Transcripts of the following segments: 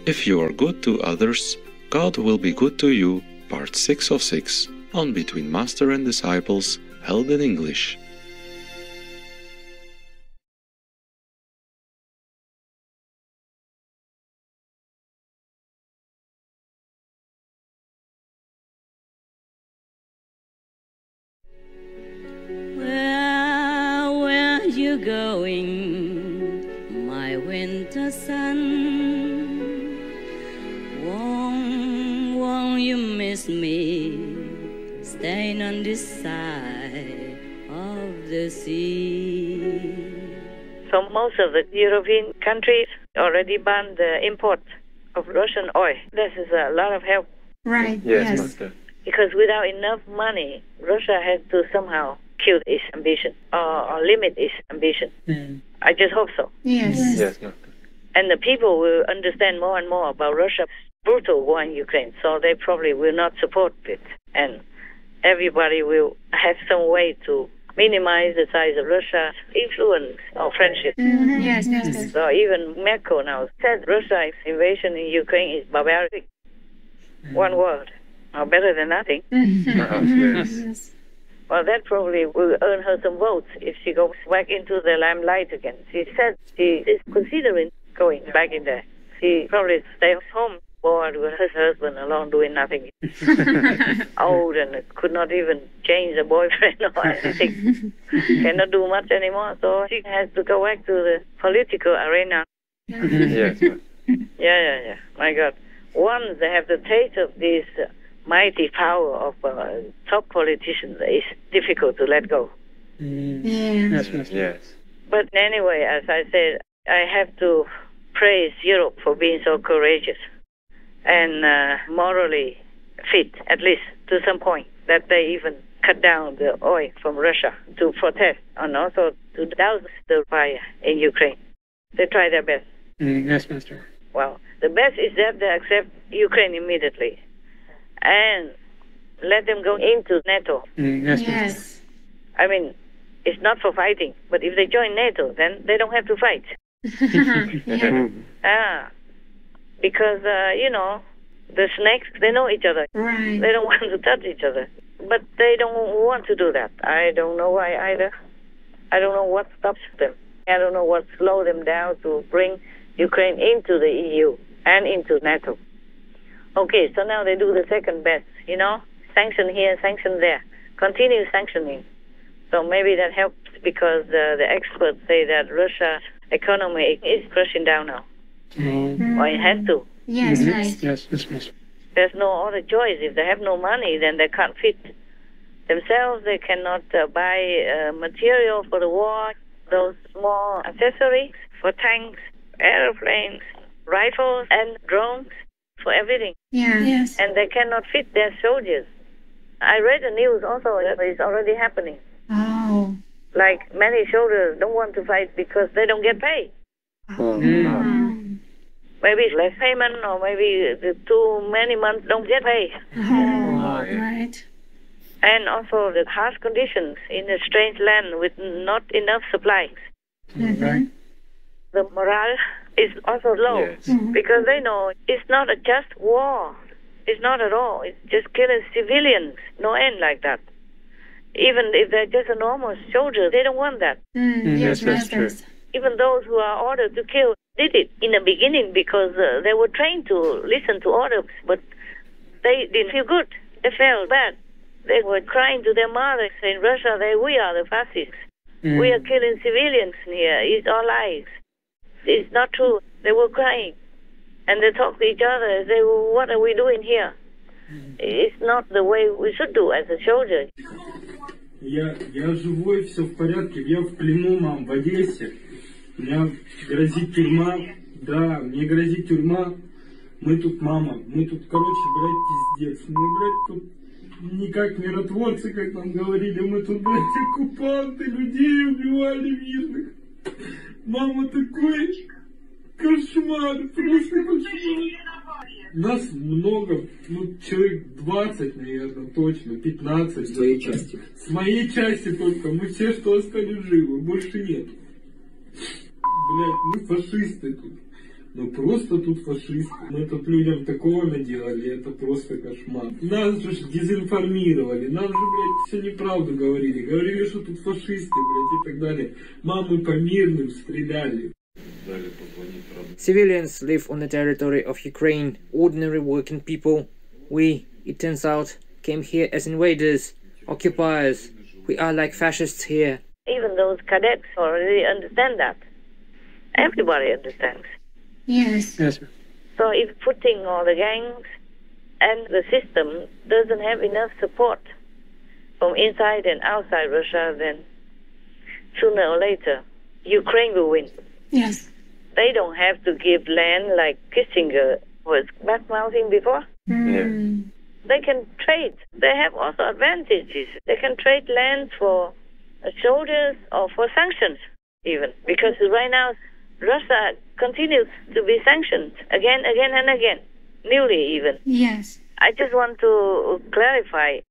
If you are good to others, God will be good to you. Part 6 of 6 on Between Master and Disciples, held in English. Where are you going, my winter sun? Won't you miss me, staying on this side of the sea? So most of the European countries already banned the import of Russian oil. This is a lot of help. Right, Yes, yes. Master. Because without enough money, Russia has to somehow kill its ambition or limit its ambition. I just hope so. Yes. Yes, Master. And the people will understand more and more about Russia's brutal war in Ukraine, so they probably will not support it. And everybody will have some way to minimize the size of Russia's influence or friendship. Yes, yes. So even Merkel now said Russia's invasion in Ukraine is barbaric. One word. Better than nothing. Yes. Well, that probably will earn her some votes if she goes back into the limelight again. She said she is considering going back in there. She probably stays home bored with her husband alone doing nothing. Old and could not even change the boyfriend or anything. Cannot do much anymore, so she has to go back to the political arena. Yes, Master. Yeah. My God. Once they have the taste of this mighty power of top politicians, it's difficult to let go. Yes. Yes. But anyway, as I said, I have to praise Europe for being so courageous and morally fit, at least to some point, that they even cut down the oil from Russia to protest and also to douse the fire in Ukraine. They try their best. Yes, Master. Well, the best is that they accept Ukraine immediately and let them go into NATO. Yes, Master. Yes. I mean, it's not for fighting, but if they join NATO, then they don't have to fight. Because, the snakes, they know each other. Right. They don't want to touch each other. But they don't want to do that. I don't know why either. I don't know what stops them. I don't know what slows them down to bring Ukraine into the EU and into NATO. Okay, so now they do the second best, sanction here, sanction there. Continue sanctioning. So maybe that helps because the experts say that Russia's economy is crashing down now. Or it has to. Yes, right. Yes, Master. There's no other choice. If they have no money, then they can't feed themselves. They cannot buy material for the war, those small accessories for tanks, airplanes, rifles, and drones, for everything. Yeah. Yes. And they cannot feed their soldiers. I read the news also that it's already happening. Oh. Like many soldiers don't want to fight because they don't get paid. Maybe it's less payment, or maybe the too many months don't get paid. Right. And also the harsh conditions in a strange land with not enough supplies. Right. The morale is also low Yes. because they know it's not a just war. It's not at all. It's just killing civilians. No end like that. Even if they're just a normal soldier, they don't want that. Yes, that's true. Master. Even those who are ordered to kill did it in the beginning because they were trained to listen to orders, but they didn't feel good. They felt bad. They were crying to their mothers in Russia that we are the fascists. We are killing civilians here. It's our lives. It's not true. They were crying. And they talked to each other and say, well, what are we doing here? It's not the way we should do as a soldier. Я живой, все в порядке. Я в плену, мам, в Одессе. Мне грозит тюрьма. Да, мне грозит тюрьма. Мы тут, мама, короче, блядь, пиздец. Мы, блядь, тут не как миротворцы, как нам говорили. Мы тут, блядь, оккупанты, людей убивали мирных. Мама, такой кошмар, просто кошмар. Нас много, человек 20, наверное, точно, 15. С твоей части? С моей части только. Мы все, что остались живы, больше нет. Блядь, мы фашисты тут. Ну просто тут фашисты. Мы тут людям такого наделали, это просто кошмар. Нас же дезинформировали, нам же, блядь, все неправду говорили. Говорили, что тут фашисты, блядь, и так далее. Мамы по мирным стреляли. Civilians live on the territory of Ukraine, ordinary working people. We, it turns out, came here as invaders, occupiers. We are like fascists here. Even those cadets already understand that. Everybody understands. Yes. Yes, ma'am. So if putting all the gangs and the system doesn't have enough support from inside and outside Russia, then sooner or later, Ukraine will win. Yes. They don't have to give land like Kissinger was backmouthing before. They can trade. They have also advantages. They can trade land for soldiers or for sanctions even. Because right now, Russia continues to be sanctioned again and again, newly even. Yes. I just want to clarify.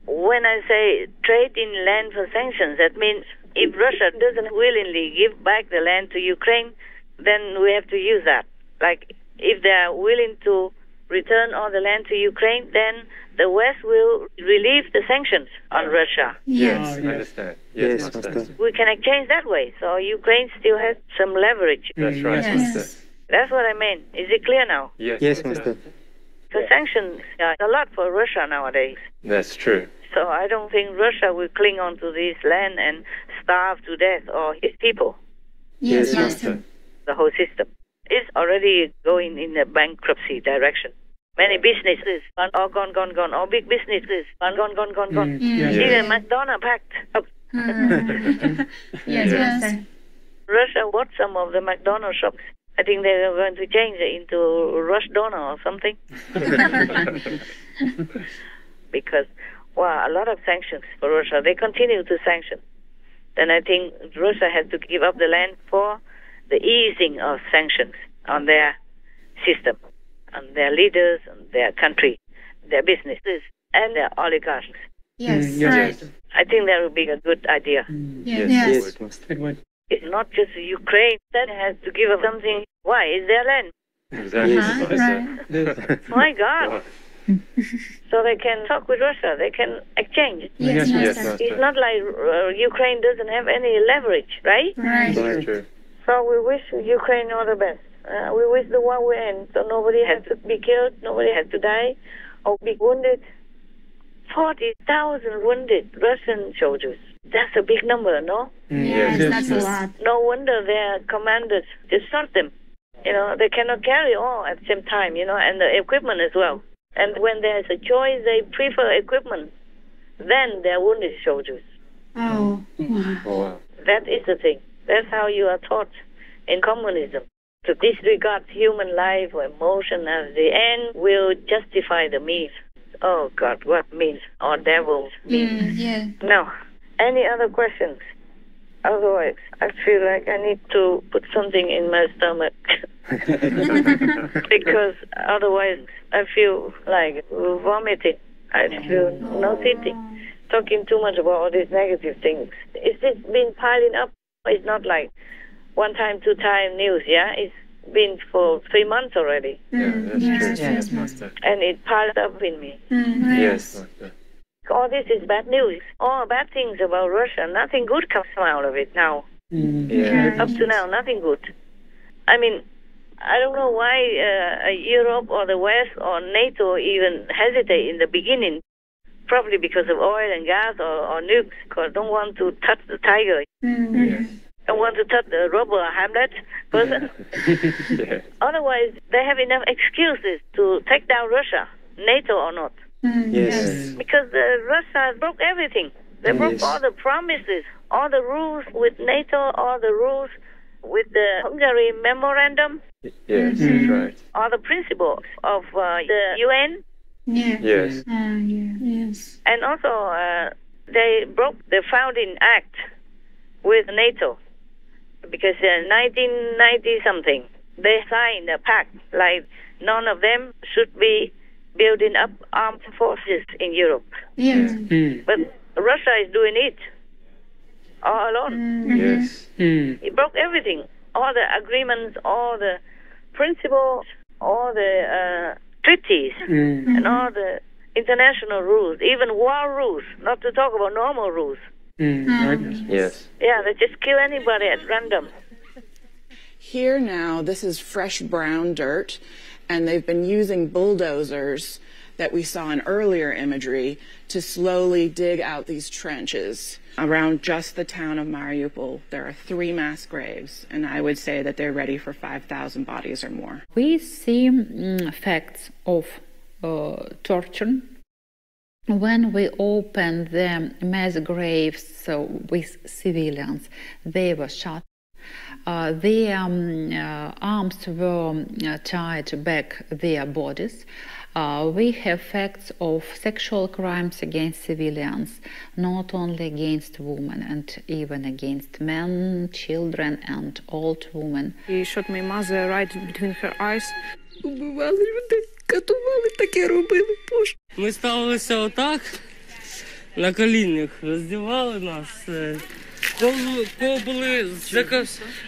When I say trade in land for sanctions, that means if Russia doesn't willingly give back the land to Ukraine, then we have to use that. Like, if they are willing to return all the land to Ukraine, then the West will relieve the sanctions on Russia. Yes. Yes. Understand. Yes, Master. Master. We can exchange that way. So Ukraine still has some leverage. That's right, Yes. Master. That's what I mean. Is it clear now? Yes, Yes, Master. The sanctions are a lot for Russia nowadays. That's true. So I don't think Russia will cling on to this land and starve to death or his people. Yes, Yes, Master. The whole system is already going in a bankruptcy direction. Many businesses are all gone. All big businesses are gone. Yes. Even McDonald's packed up. Yes, Master. Russia bought some of the McDonald's shops. I think they are going to change it into Rush Donner or something. Because, a lot of sanctions for Russia. They continue to sanction. Then I think Russia has to give up the land for the easing of sanctions on their system, on their leaders, on their country, their businesses, and their oligarchs. Yes. Yes. Right. I think that would be a good idea. Yes. Yes, Master. It would. It's not just Ukraine that has to give up something. Why? It's their land. Exactly. Yes. Master. My God. So they can talk with Russia. They can exchange. Yes, Yes, Master. It's not like Ukraine doesn't have any leverage, right? Right. That's true. So we wish Ukraine all the best. We wish the war will end, so nobody has to be killed, nobody has to die or be wounded. 40,000 wounded Russian soldiers. That's a big number, no? Yes, Yes. that's a lot. No wonder their commanders just shot them. They cannot carry all at the same time, and the equipment as well. And when there's a choice, they prefer equipment than their wounded soldiers. Oh. Wow. Oh, wow. That is the thing. That's how you are taught in communism. To disregard human life or emotion as the end will justify the means. Oh God, what means? Or devil means. Yeah. No. Any other questions? Otherwise, I feel like I need to put something in my stomach. Because otherwise I feel like vomiting. I feel nauseating. Talking too much about all these negative things. It's just been piling up. It's not like one time, two time news, yeah? It's been for 3 months already. Yeah, that's Yes, true. yes, Master. And it piled up in me. Yes, Master. All this is bad news. All bad things about Russia. Nothing good comes out of it now. Yeah. Up to now, nothing good. I mean, I don't know why Europe or the West or NATO even hesitate in the beginning. Probably because of oil and gas or nukes, because don't want to touch the tiger. Don't want to touch the rubber Hamlet person. Yeah. Otherwise, they have enough excuses to take down Russia, NATO or not. Yes. Because Russia broke everything. They broke Yes. all the promises, all the rules with NATO, all the rules with the Hungary memorandum, Yes, that's right. all the principles of the UN. Yeah. Yes. Yes. And also, they broke the founding act with NATO. Because in 1990-something, they signed a pact, like none of them should be building up armed forces in Europe. Yes. But Russia is doing it all alone. Yes. It broke everything, all the agreements, all the principles, all the treaties, and all the international rules, even war rules, not to talk about normal rules. Right. Yes. Yeah, they just kill anybody at random. Here now, this is fresh brown dirt, and they've been using bulldozers that we saw in earlier imagery to slowly dig out these trenches. Around just the town of Mariupol, there are 3 mass graves, and I would say that they're ready for 5,000 bodies or more. We see facts of torture. When we opened the mass graves with civilians, they were shot. Their arms were tied back their bodies. We have facts of sexual crimes against civilians, not only against women, and even against men, children, and old women. He shot my mother right between her eyes. Убивали людей, катували, таке робили. Ми ставилися отак, на колінах, роздівали нас. Кого були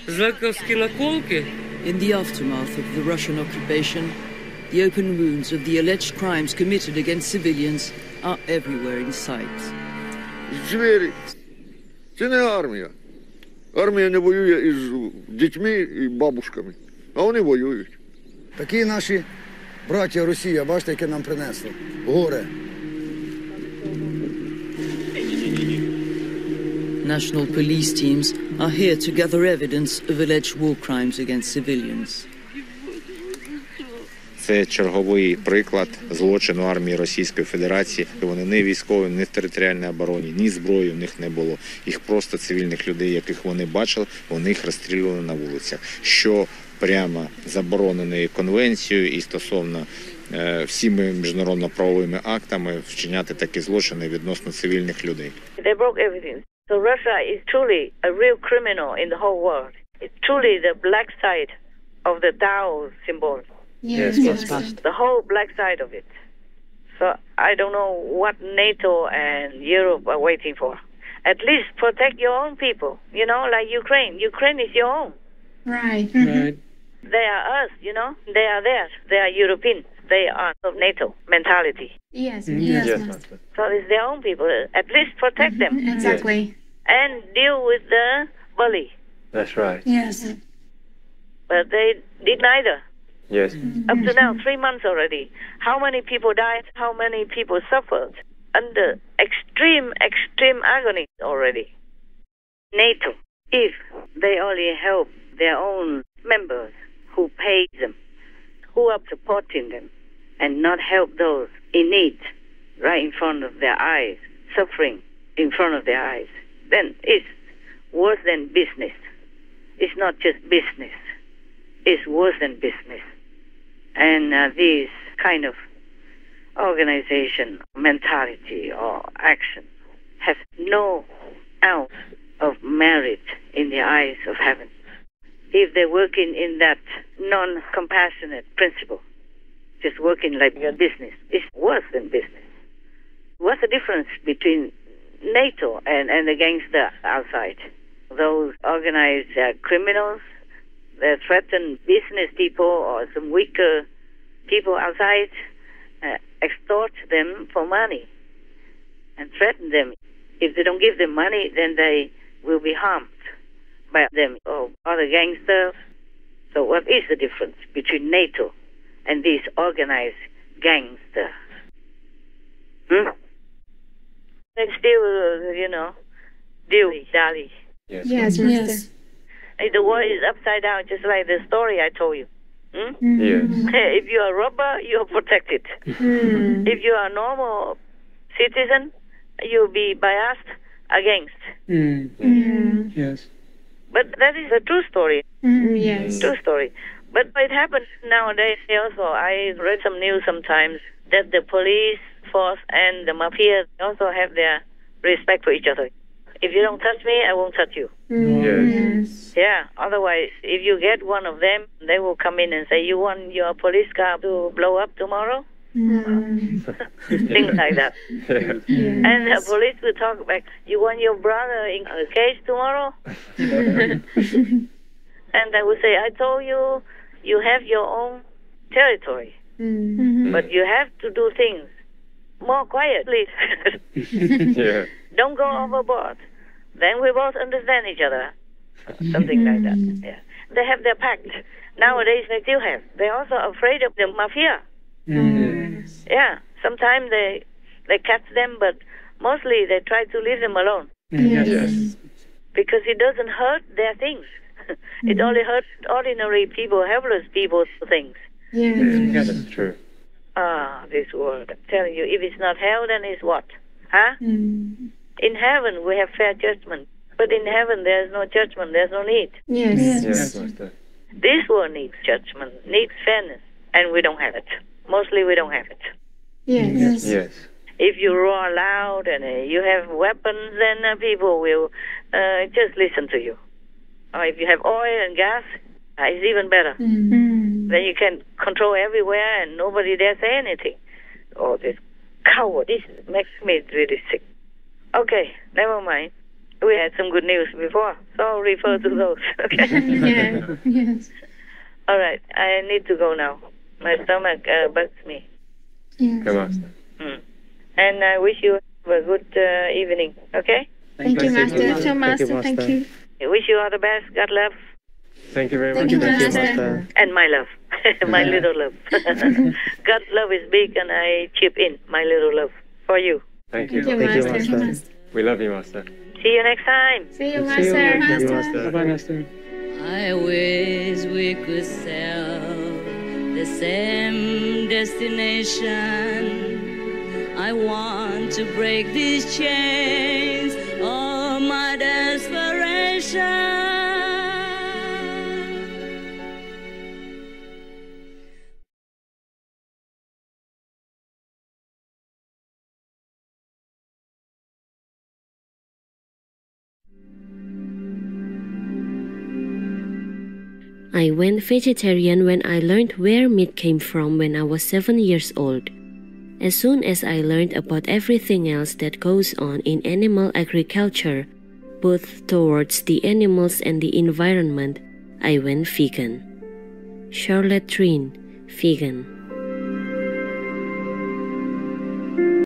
зековські наколки. In the aftermath of the Russian occupation, the open wounds of the alleged crimes committed against civilians are everywhere in sight. Звірі. Це не армія. Армія не воює із дітьми і бабушками, а вони воюють. Такі наші браття Росія, бачите, яке нам принесли. Горе. National police teams are here to gather evidence of alleged war crimes against civilians. Це черговий приклад злочину армії Російської Федерації. Вони не військові, не в територіальній обороні, ні зброї в них не було. Їх просто цивільних людей, яких вони бачили, вони їх розстрілювали на вулицях. Що прямо заборонено конвенцією і стосовно всіми міжнародно-правовими актами вчиняти такі злочини відносно цивільних людей. They broke everything. So Russia is truly a real criminal in the whole world. It's truly the black side of the Tao symbol. Yes. The whole black side of it. So I don't know what NATO and Europe are waiting for. At least protect your own people, you know, like Ukraine. Ukraine is your own. Right. They are us, you know. They are theirs. They are Europeans. They are of NATO mentality. Yes. So it's their own people. At least protect them. Exactly. And deal with the bully. That's right. Yes. But they did neither. Yes. Up to now, 3 months already. How many people died? How many people suffered under extreme agony already? NATO, if they only help their own members who pay them, who are supporting them, and not help those in need right in front of their eyes, suffering in front of their eyes, then it's worse than business. It's not just business. It's worse than business. And this kind of organization, mentality, or action has no ounce of merit in the eyes of heaven. If they're working in that non-compassionate principle, just working like your business, it's worse than business. What's the difference between NATO and the gangster outside? Those organized criminals that threaten business people or some weaker people outside, extort them for money and threaten them. If they don't give them money, then they will be harmed by them or other gangsters. So what is the difference between NATO and these organized gangsters? They still, dilly-dally. Yes. The world is upside down, just like the story I told you. Yes. If you are a robber, you are protected. If you are a normal citizen, you'll be biased against. Yes. But that is a true story. Yes. True story. But it happens nowadays also. I read some news sometimes that the police force and the mafia also have their respect for each other. If you don't touch me, I won't touch you. Yes. Yeah, otherwise, if you get one of them, they will come in and say, you want your police car to blow up tomorrow? Things like that. And the police will talk back, you want your brother in a cage tomorrow? And I would say, I told you, you have your own territory, but you have to do things more quietly. Yeah. Don't go overboard. Then we both understand each other. Something like that. Yeah. They have their pact. Nowadays they still have. They're also afraid of the mafia. Yeah. Sometimes they catch them, but mostly they try to leave them alone. Yes. Because it doesn't hurt their things. It only hurts ordinary people, helpless people's things. Yes, that's true. This world. I'm telling you, if it's not hell, then it's what? Huh? In heaven, we have fair judgment. But in heaven, there's no judgment. There's no need. Yes, Master. This world needs judgment, needs fairness, and we don't have it. Mostly we don't have it. Yes. If you roar loud and you have weapons, then people will just listen to you. Or if you have oil and gas, it's even better. Then you can control everywhere and nobody dare say anything. Oh, this coward, this makes me really sick. Okay, never mind. We had some good news before, so I'll refer to those. Okay? Yes. All right, I need to go now. My stomach bugs me. Yes. Come on. And I wish you a good evening, okay? Thank you, Master. Master. Thank you. I wish you all the best. God love. Thank you very much. Thank you, Master. And my love. My little love. God's love is big and I chip in my little love for you. Thank you. Thank you, Master. We love you, Master. See you next time. See you, Master. Bye-bye, Master. I wish we could sail the same destination. I want to break these chains of my desperation. I went vegetarian when I learned where meat came from when I was 7 years old. As soon as I learned about everything else that goes on in animal agriculture, both towards the animals and the environment, I went vegan. Charlotte Trine, vegan.